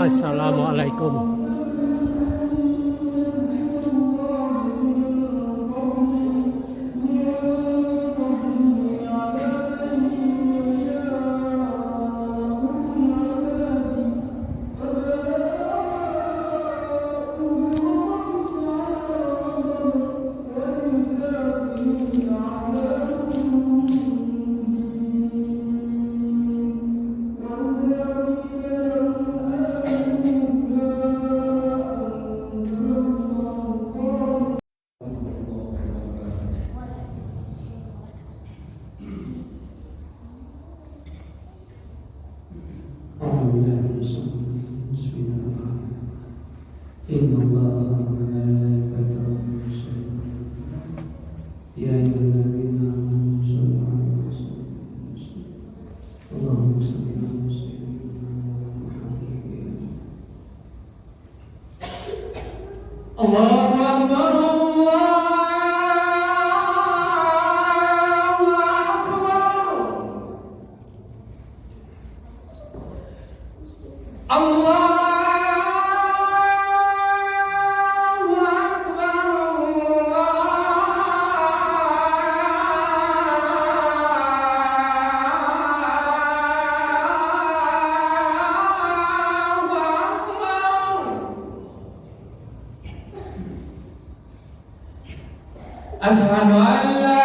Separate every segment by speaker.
Speaker 1: Assalamualaikum.
Speaker 2: Asyhadu an la ilaha illallah. Asyhadu an la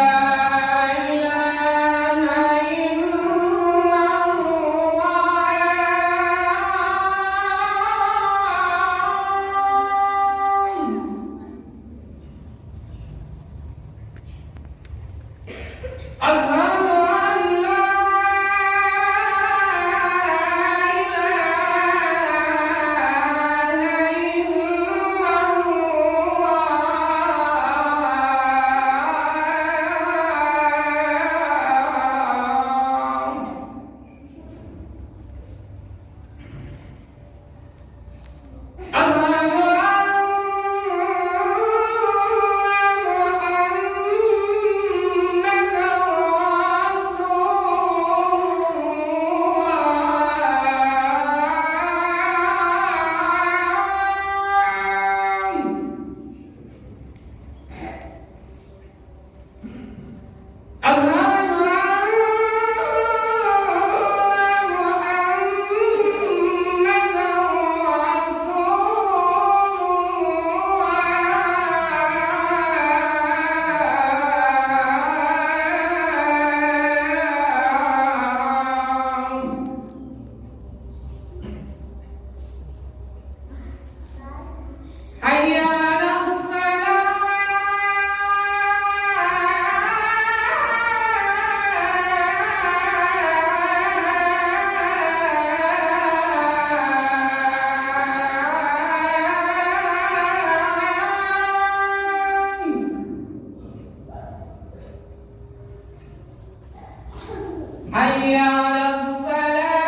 Speaker 2: Hayya 'alal falah.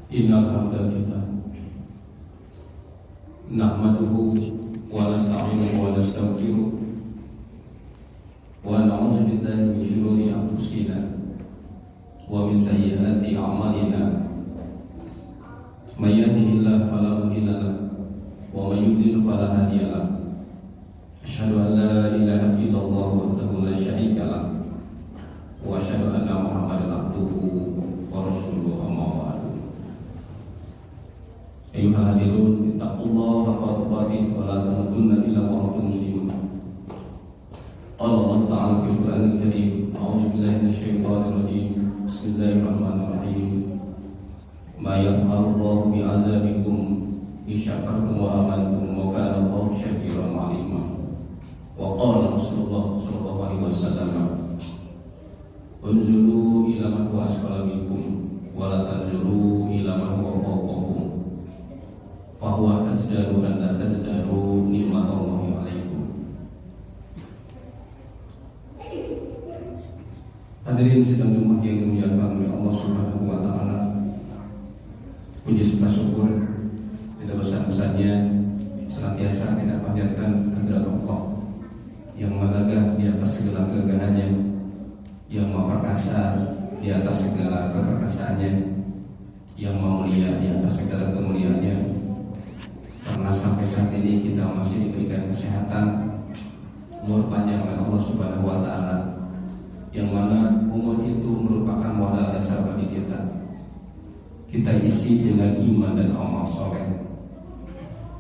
Speaker 1: Innal hamdalillah nahmaduhu wa nasta'inuhu wa nastaghfiruh wa na'udzu billahi min shururi anfusina wa min sayyiati a'malina may yahdihillahu fala mudilla lahu wa may yudlil fala hadiya lahu asyhadu an la ilaha illallah wahdahu la syarika lahu wa asyhadu anna muhammadan abduhu wa rasuluhu amma ba'du. Ayuhal hadirun, ittaqullaha haqqa tuqatih wa la tamutunna illa wa antum muslimun. Qala Allah Ta'ala fi Qur'anil Karim, a'udzu billahi minasyaitonir rajim. Bismillahirrahmanirrahim. Ma yaf'alullahu bi'azabikum in syakartum wa amantum wa kana Allahu syakiran 'alima. Wa qala Rasulullah sallallahu alaihi wasallam, unzuru ila ma huwa asfala minkum wa la tanzuru ila ma huwa fawqakum. Fahuwa tajdaru dan la tajdaru ni'matallahi alaikum. Hadirin sidang Jumat yang dimuliakan oleh Allah Subhanahu wa taala. Puji serta syukur tidak bosan-bosannya senantiasa kita panjatkan kehadirat Allah yang megagah di atas segala kegagahannya, yang maha perkasa di atas segala keperkasaannya, yang maha mulia di atas segala kemuliaannya. Karena sampai saat ini kita masih diberikan kesehatan, umur panjang oleh Allah Subhanahu wa taala, yang mana umur itu merupakan modal dasar bagi kita. Kita isi dengan iman dan amal soleh.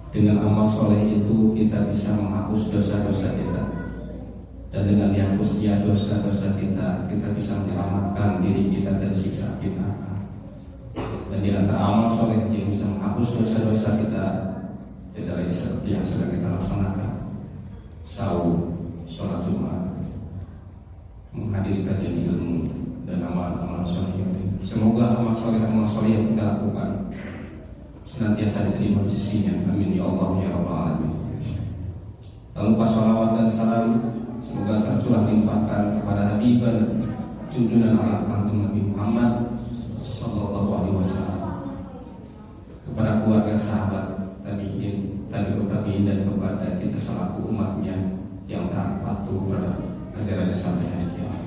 Speaker 1: Dengan amal soleh itu kita bisa menghapus dosa-dosa kita, dan dengan dihapusnya dosa-dosa kita, kita bisa menyelamatkan diri kita dari siksa api neraka. Dan di antara amal soleh yang bisa menghapus dosa-dosa kita dari seperti yang sedang kita laksanakan, saum, sholat Jumat, menghadiri kajian ilmu dan amal-amal soleh. Semoga amal soleh yang kita lakukan senantiasa diterima di sisinya. Amin ya Allah ya Rabbal alamin. Tak lupa sholawat dan salam semoga tercurah limpahkan kepada Habibana junjungan alam langsung Nabi Muhammad sallallahu alaihi wasallam, kepada keluarga sahabat tabi'in, tabi'in dan kepada kita selaku umatnya yang taat patuh pada ajaran sampai hari kiamat.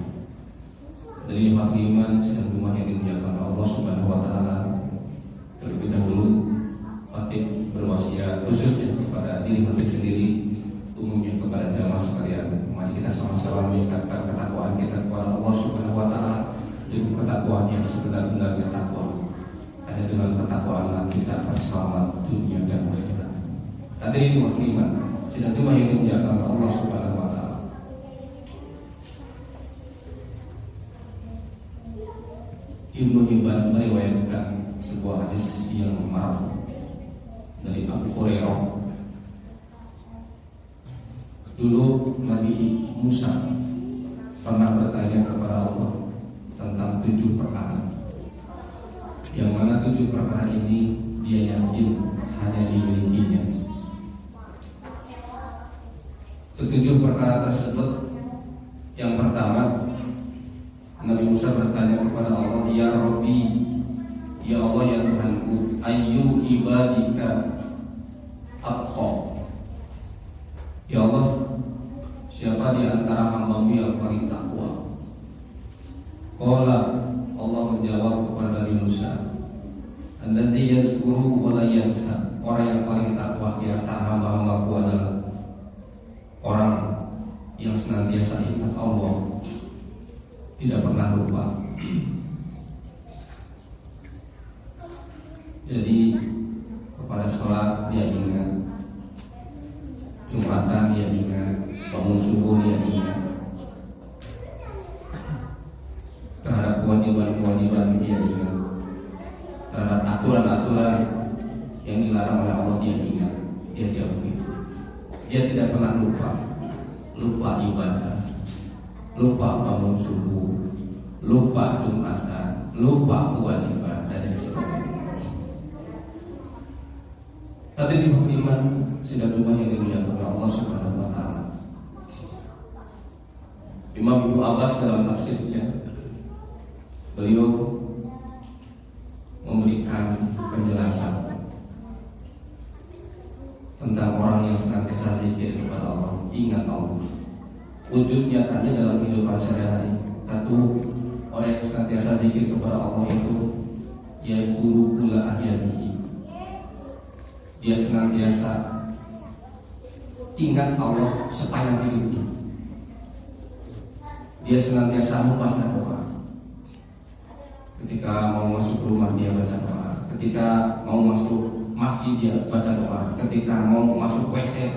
Speaker 1: Dari lima iman sedang rumah yang dimuliakan Allah Subhanahu wa taala, terlebih dahulu Fatih berwasiat khususnya kepada diri Fatih sendiri, umumnya kepada jamaah sekalian. Mari kita sama-sama meningkatkan ketakwaan kita kepada Allah Subhanahu wa taala dengan ketakwaan yang sebenar-benarnya takwa. Hanya dengan ketakwaan kita akan selamat dunia dan akhirat. Hadirin muslimin, sidang Jumat yang dimuliakan Allah Subhanahu wa taala. Ibnu Hibban meriwayatkan sebuah hadis yang marfu dari Abu Hurairah. Dulu Nabi Musa pernah bertanya kepada Allah tentang 7 perkara, yang mana 7 perkara ini dia yakin hanya dimilikinya. Ketujuh perkara tersebut, yang pertama, Nabi Musa bertanya kepada Allah, ya Rabbi, ya Allah ya Tuhanku, ayyu ibadika atqa. Ya Allah, siapa di antara hamba-Mu yang paling takwa? Qala, Allah menjawab kepada Nabi Musa, alladzi yazkuru wa la yansa. Orang yang paling takwa di antara hamba-Hamba-Ku adalah orang yang senantiasa ingat Allah, tidak pernah lupa. Jadi kepada sholat dia ingat, aturan-aturan yang dilarang oleh Allah dia ingat, dia jauhi. Dia tidak pernah lupa ibadah, lupa bangun subuh, lupa Jumatan, lupa kewajiban dan sebagainya. Hadirin iman sidang Jumat yang dimuliakan oleh Allah Subhanahu wa taala. Imam Ibnu Abbas dalam tafsirnya beliau memberikan penjelasan tentang orang yang senantiasa zikir kepada Allah, ingat Allah. Wujud nyatanya dalam kehidupan sehari-hari. Satu, orang yang senantiasa zikir kepada Allah itu ya guru kula ahyanihi. Dia senantiasa ingat Allah sepanjang hidupnya. Dia senantiasa membaca doa. Ketika mau masuk rumah dia baca doa. Ketika mau masuk masjid dia baca doa. Ketika mau masuk WC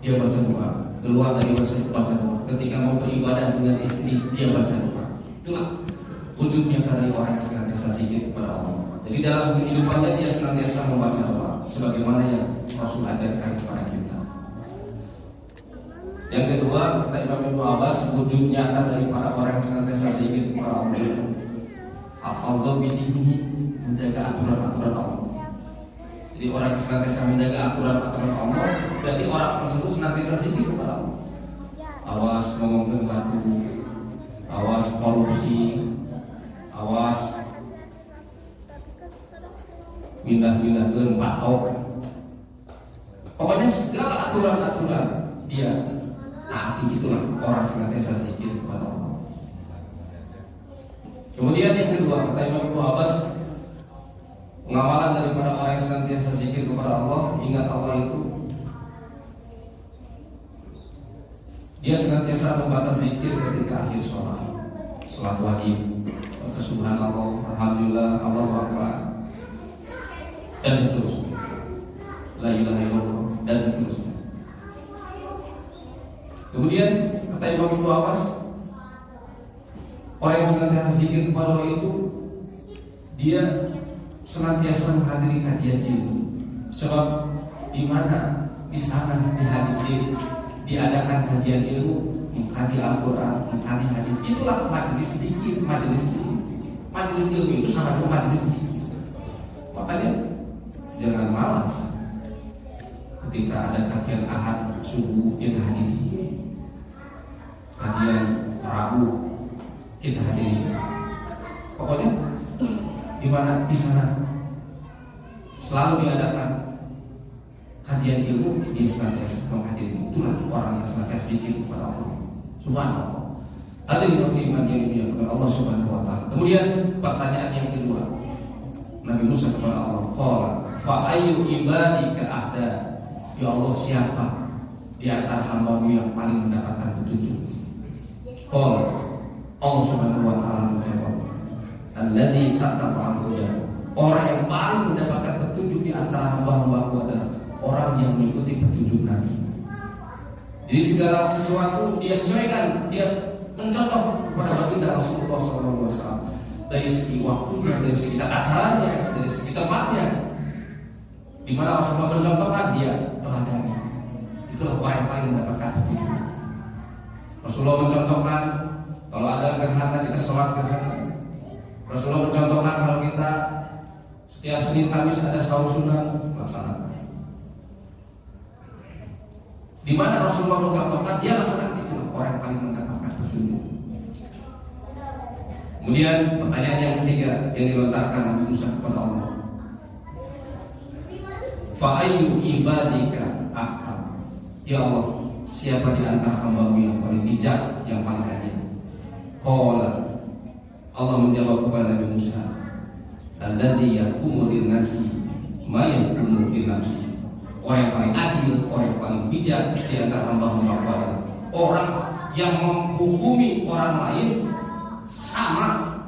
Speaker 1: dia baca doa. Keluar dari WC baca doa. Ketika mau beribadah dengan istri dia baca doa. Itulah wujudnya dari orang yang senantiasa zikir kepada Allah. Jadi dalam kehidupannya dia senantiasa membaca doa, sebagaimana yang Rasul ajarkan kepada kita. Yang kedua, kata Imam Ibnu Abbas, wujud nyata dari para orang yang senantiasa zikir kepada Allah itu hafadzah bidihi, menjaga aturan-aturan Allah. Jadi orang yang senantiasa menjaga aturan-aturan Allah, berarti orang tersebut senantiasa zikir kepada Allah. Awas ngomongin batu, awas korupsi, awas pindah-pindah ke patok. Pokoknya segala aturan-aturan dia taati. Itulah orang senantiasa zikir kepada Allah. Kemudian yang kedua, kata Imam Ibnu Abbas, pengamalan daripada orang yang senantiasa zikir kepada Allah, ingat Allah itu dia senantiasa membaca zikir ketika akhir sholat wajib, subhanallah, alhamdulillah, Allahu akbar, dan seterusnya, la ilaha illallah, dan seterusnya. Kemudian kata Imam Ibnu Abbas, orang yang senantiasa zikir kepada Allah itu dia senantiasa menghadiri kajian ilmu. Sebab di mana di sana dihadiri diadakan kajian ilmu, mengkaji Al-Quran, mengkaji hadis, itulah majelis zikir, majelis ilmu. Majelis ilmu itu sama dengan majelis zikir. Makanya jangan malas ketika ada kajian Ahad subuh kita hadiri, kajian Rabu kita hadiri. Pokoknya di mana di sana selalu diadakan kajian ilmu, dia senantiasa menghadiri. Itulah orang yang senantiasa zikir kepada Allah Subhanallah. Ada yang beriman yang dimuliakan Allah Subhanahu wa taala. Kemudian pertanyaan yang kedua, Nabi Musa kepada Allah, qala fa ayyu ibadika ahda. Ya Allah, siapa di antara hamba-Mu yang paling mendapatkan petunjuk? Qala, Allah Subhanahu wa taala menjawab, alladzi kataba al-huda. Orang yang paling mendapatkan petunjuk di antara hamba-Hamba-Ku adalah orang yang mengikuti petunjuk Nabi. Jadi segala sesuatu dia sesuaikan, dia mencontoh kepada baginda Rasulullah SAW. Dari segi waktunya, dari segi tata caranya, dari segi tempatnya, di mana Rasulullah mencontohkan dia teladani. Itulah orang yang paling mendapatkan petunjuk. Rasulullah mencontohkan kalau ada gerhana kita sholat gerhana. Rasulullah mencontohkan kalau kita setiap Senin Kamis ada sahur sunnah, laksanakan. Di mana Rasulullah mencontohkan dia laksanakan. Itu orang yang paling mendapatkan petunjuk. Kemudian pertanyaan yang ketiga yang dilontarkan Nabi Musa kepada Allah, fa ayyu ibadika ahkam. Ya Allah, siapa di antara hamba-Mu yang paling bijak, yang paling adil? Qala, Allah menjawab kepada Nabi Musa, alladzi yaqumu lin-nasi ma yaqumu li-nafsi. Orang yang paling adil, orang yang paling bijak di antara hamba-Hamba adalah orang yang menghukumi orang lain sama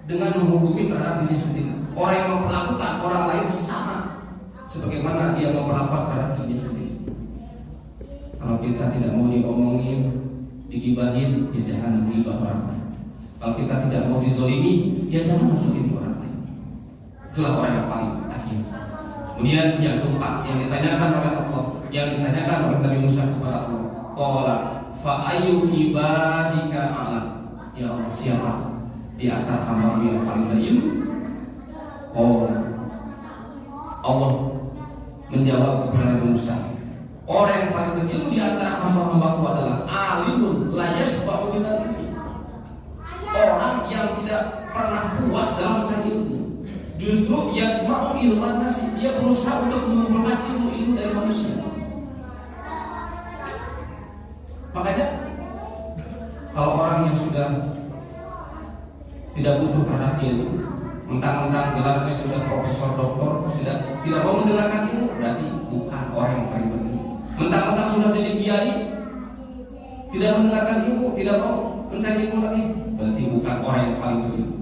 Speaker 1: dengan menghukumi terhadap diri sendiri. Orang yang memperlakukan orang lain sama sebagaimana dia memperlakukan terhadap diri sendiri. Kalau kita tidak mau diomongin, digibahin, ya jangan menggibah orang lain. Kalau kita tidak mau dizolimi, ya jangan menzolimi orang lain. Itulah orang yang paling adil. Kemudian yang keempat yang ditanyakan oleh Allah, yang ditanyakan oleh Nabi Musa kepada Allah, qala fa ayyu ibadika a'lam. Ya Allah, siapa di antara hamba yang paling berilmu? Allah menjawab kepada Nabi Musa, orang yang paling berilmu di antara hamba-hambaku adalah alimun la yasba'u minal ilmi. Orang yang tidak pernah puas dalam mencari ilmu. Justru yang mau ilmu nasi, dia berusaha untuk mengumpulkan ilmu dari manusia. Makanya kalau orang yang sudah tidak butuh terhadap ilmu, mentang-mentang gelarnya sudah profesor, doktor, tidak mau mendengarkan ilmu, berarti bukan orang yang paling berilmu. Mentang-mentang sudah jadi kiai, tidak mendengarkan ilmu, tidak mau mencari ilmu lagi, berarti bukan orang yang paling berilmu.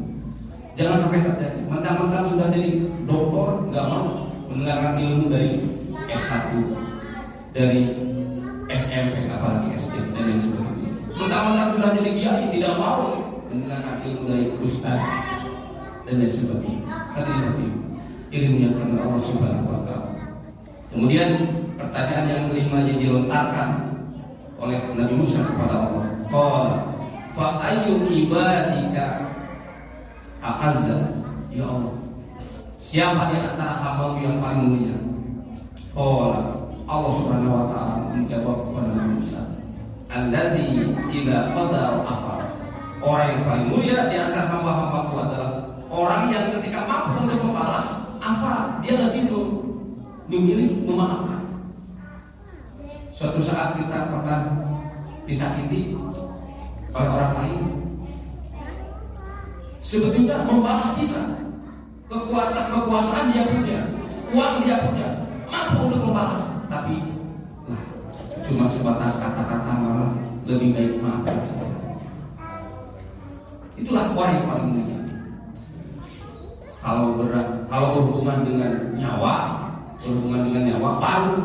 Speaker 1: Jangan sampai terjadi. Mentang-mentang sudah jadi doktor, nggak mau mendengarkan ilmu dari S1, dari SMP, apalagi SD dan lain sebagainya. Mentang-mentang sudah jadi kiai, tidak mau mendengarkan ilmu dari ustaz dan lain sebagainya. Hati-hati ilmu yang karena Allah Subhanahu wa Ta'ala. Kemudian pertanyaan yang kelima yang dilontarkan oleh Nabi Musa kepada Allah, qala fa ayyu ibadika a'azza. Ya Allah, siapa di antara hamba-Mu yang paling mulia? Qala, Allah Subhanahu wa Ta'ala menjawab kepada Nabi Musa, alladzi idza qadara afa. Orang yang paling mulia di antara hamba-hamba-Ku adalah orang yang ketika mampu untuk membalas afa, dia lebih memilih memaafkan. Suatu saat kita pernah disakiti oleh orang lain, sebetulnya membalas bisa, kekuatan kekuasaan dia punya, uang dia punya, mampu untuk membalas, tapi cuma sebatas kata-kata malah lebih baik maafkan saja. Itulah orang yang paling mulia. Kalau berhubungan dengan nyawa, baru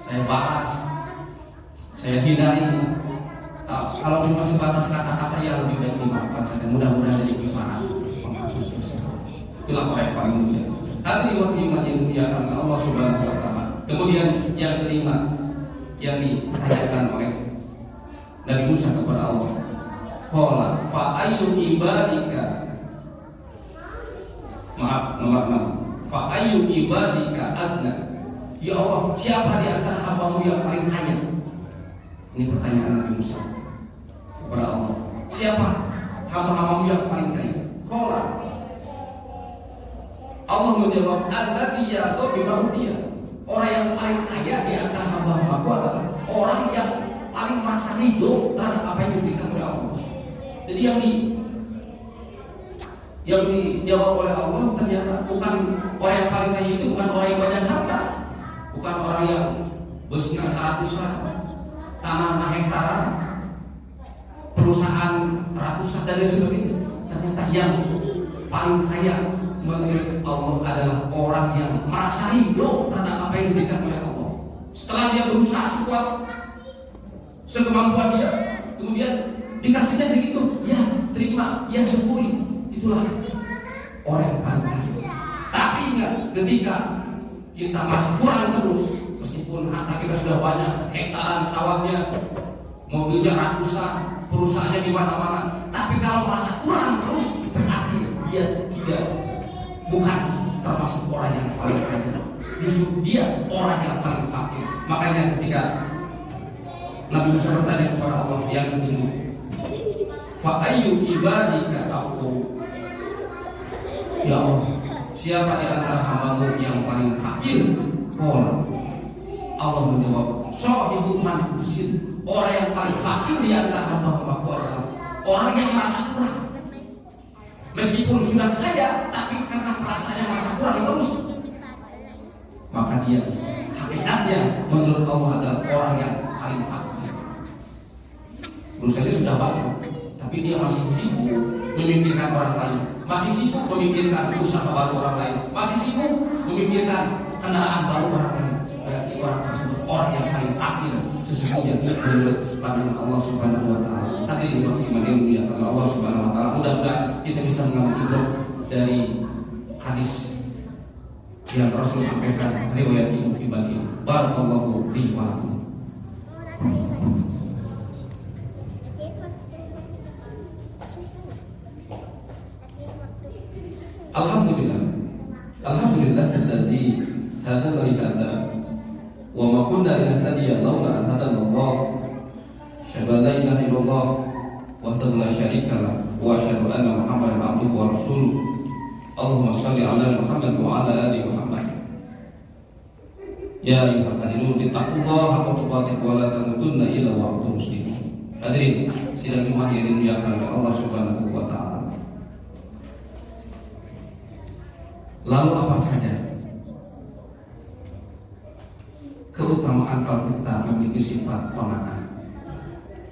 Speaker 1: saya balas, saya hindari. Kalau cuma sebatas kata-kata yang lebih baik dimaafkan saja. Mudah-mudahan jadi kifarat menghapus dosa. Itulah orang yang paling mulia. Hati waktu iman yang mulia karena Allah Subhanahu wa Ta'ala. Kemudian yang kelima yang ditanyakan oleh Nabi Musa kepada Allah, qala fa ayyu ibadika fa ayyu ibadika adna. Ya Allah, siapa di antara hamba-Mu yang paling kaya? Ini pertanyaan Nabi Musa kepada Allah. Siapa hamba-hamba-Mu yang paling kaya? Qala, Allah menjawab, alladzi ya'tu bima utiya. Orang yang paling kaya di antara hamba-hamba-Ku adalah orang yang paling merasa ridho terhadap apa yang diberikan oleh Allah. Jadi yang dijawab oleh Allah ternyata bukan orang yang paling kaya itu bukan orang yang banyak harta, bukan orang yang besar 100-an, tanah hektaran, perusahaan ratusan dan lain sebagainya. Ternyata yang paling kaya menurut Allah adalah orang yang merasa ridho terhadap apa yang diberikan oleh Allah. Setelah dia berusaha sekuat sekemampuan dia, kemudian dikasihnya segitu, ya terima, ya syukuri. Itulah orang yang paling kaya. Tapi ingat, ketika kita masih kurang terus, meskipun harta kita sudah banyak, hektaran sawahnya, mobilnya ratusan, perusahaannya di mana-mana, tapi kalau merasa kurang terus, berarti dia bukan termasuk orang yang paling kaya. Justru dia orang yang paling fakir. Makanya ketika Nabi Musa bertanya kepada Allah yang kedua, fa ayyu ibadika aqu. Ya Allah, siapa di antara hamba-Mu yang paling fakir? Allah menjawab, sahibu man usin. Orang yang paling fakir di antara hamba-Ku adalah orang yang merasa kurang. Meskipun sudah kaya, tapi karena perasaannya merasa kurang terus, maka dia hakikatnya menurut Allah adalah orang yang paling fakir. Perusahaannya sudah banyak, tapi dia masih sibuk memikirkan orang lain, masih sibuk memikirkan usaha baru orang lain, masih sibuk memikirkan kendaraan baru orang lain. Berarti orang tersebut orang yang paling fakir sesungguhnya menurut pandangan Allah Subhanahu wa Ta'ala. Tadi di waktu iman yang mulia karena Allah Subhanahu wa Ta'ala. Mudah-mudahan kita bisa mengambil ibrah dari hadis yang Rasul sampaikan riwayat Ibnu Hibban. Barakallahu li wa lakum. Alhamdulillah. Alhamdulillahilladzi hadana li hadza wa ma kunna linahtadiya laula an hadana Allah. Syahadu la ilaha illallah wahdahu la syarika lah wa asyhadu anna Muhammadan abduhu wa rasuluh. Allahumma shalli ala Muhammad wa ala ali Muhammad. Ya ayyuhalladzina ittaqullaha haqqa tuqatih wa la tamutunna illa wa antum muslimun. Hadirin sidang Jumat yang dimuliakan oleh Allah Subhanahu wa taala. Lalu apa saja keutamaan kalau kita memiliki sifat qanaah,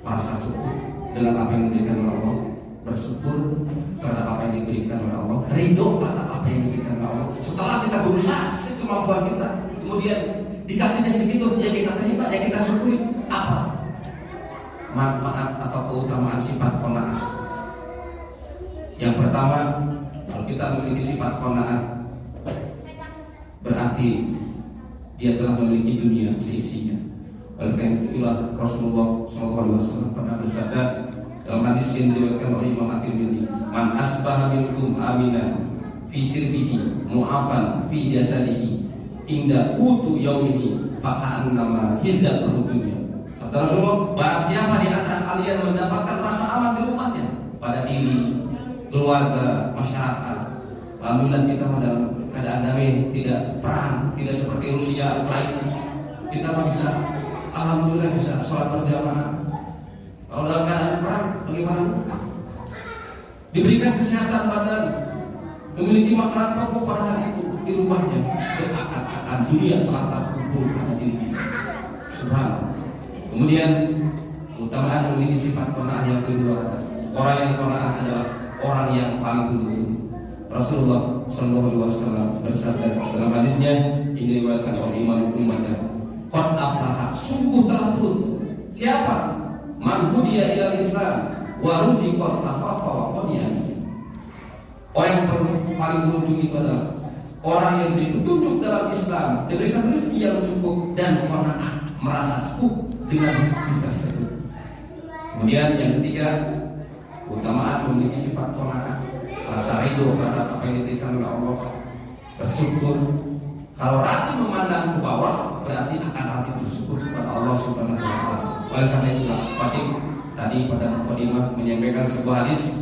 Speaker 1: merasa cukup dengan apa yang diberikan oleh Allah, bersyukur terhadap apa yang diberikan oleh Allah, ridho terhadap apa yang diberikan oleh Allah. Setelah kita berusaha sekemampuan kita, kemudian dikasihnya segitu, yang kita terima, yang kita syukuri, apa manfaat atau keutamaan sifat qanaah? Yang pertama, kalau kita memiliki sifat qanaah, berarti dia telah memiliki dunia seisinya. Oleh karena itulah Rasulullah SAW pernah bersabda dalam hadis yang diriwayatkan oleh Imam At-Tirmidzi, "Man asbaha minkum aminan fi sirbihi mu'afan fi jasadihi inda qutu yaumihi faka'annama hizatuhu dunya." Sabda Rasulullah, barang siapa di antara kalian mendapatkan rasa aman di rumahnya, pada diri, keluarga, masyarakat, alhamdulillah kita dalam keadaan damai, tidak perang, tidak seperti Rusia, Ukraina, kita bisa, alhamdulillah bisa sholat berjamaah. Kalau dalam keadaan perang, bagaimana? Diberikan kesehatan badan, memiliki makanan pokok pada hari itu di rumahnya, seakan-akan dunia telah terkumpul pada diri kita. Subhanallah. Kemudian keutamaan memiliki sifat qanaah yang kedua, orang yang qanaah adalah orang yang paling beruntung. Rasulullah SAW bersabda dalam hadisnya, ini diriwayatkan oleh Imam Ibnu Majah, qad aflaha, sungguh telah beruntung siapa man hudiya ilal Islam wa ruziqal afafa wa qani'ah. Orang yang paling beruntung itu adalah orang yang ditunjuk dalam Islam, diberikan rezeki yang cukup dan qanaah, merasa cukup dengan rezeki tersebut. Kemudian yang ketiga, keutamaan memiliki sifat qanaah, rasa ridho terhadap apa yang diberikan oleh Allah, bersyukur. Kalau hati memandang ke bawah, berarti akan hati bersyukur kepada Allah Subhanahu wa taala. Oleh karena itulah Fatih tadi pada mukadimah menyampaikan sebuah hadis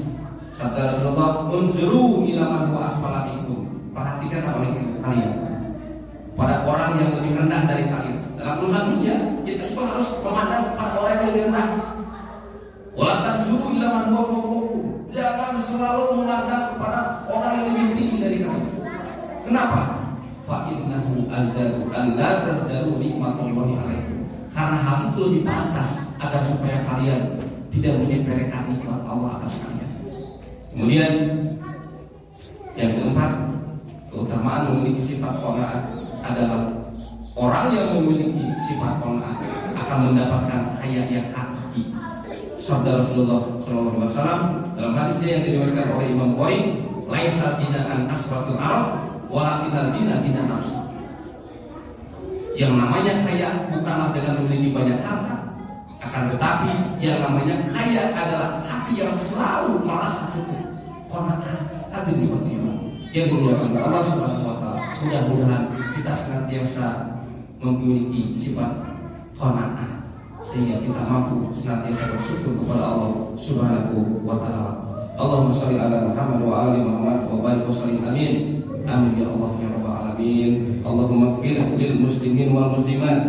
Speaker 1: sabda Rasulullah, "Unzuru ila man huwa asfala minkum." Perhatikanlah oleh kalian pada orang yang lebih rendah dari kalian. Dalam urusan dunia, kita itu harus memandang kepada orang yang lebih rendah. Wa tanzuru ila man huwa fawqakum. Jangan selalu memandang kepada orang yang lebih tinggi dari kamu. Kenapa? Fa innahu azdadu an la tazdaru nikmatallahi alaikum. Karena hal itu lebih pantas agar supaya kalian tidak menyepelekan nikmat Allah atas kalian. Kemudian yang keempat, keutamaan memiliki sifat qanaah adalah orang yang memiliki sifat qanaah akan mendapatkan kaya yang hakiki. Sabda Rasulullah SAW dalam hadisnya yang diriwayatkan oleh Imam Bukhari, "Laisa dinaan aswatul arab, walakinal dina dina nafs." Yang namanya kaya bukanlah dengan memiliki banyak harta, akan tetapi yang namanya kaya adalah hati yang selalu merasa cukup, qanaah. Hati yang dimuliakan Allah Subhanahu wa taala. Mudah-mudahan kita senantiasa memiliki sifat qanaah sehingga kita mampu senantiasa bersyukur kepada Allah Subhanahu wa taala. Allahumma shalli ala Muhammad wa ali Muhammad wa barik wa sallim, amin. Amin ya Allah ya rabbal alamin. Allahumma ighfir lil muslimin wal muslimat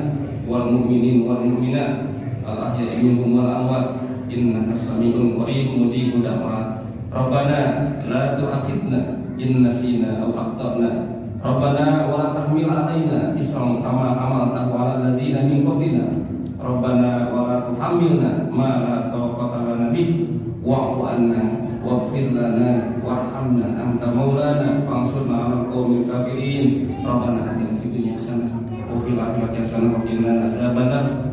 Speaker 1: wal mu'minin wal mu'minat al ahya'i minhum wal amwat innaka sami'un qaribun mujibud da'wat. Rabbana la tu'akhidna in nasina aw akhtana. Rabbana wa la tahmil 'alaina isran kama hamaltahu 'alal ladzina min qablina. Rabbana wa la tuhammilna ma la taqata lana bih wa'fu 'anna waghfir lana warhamna anta maulana fansurna 'alal qaumil kafirin. Rabbana atina fid dunya hasanah wa fil akhirati hasanah wa qina adzabannar.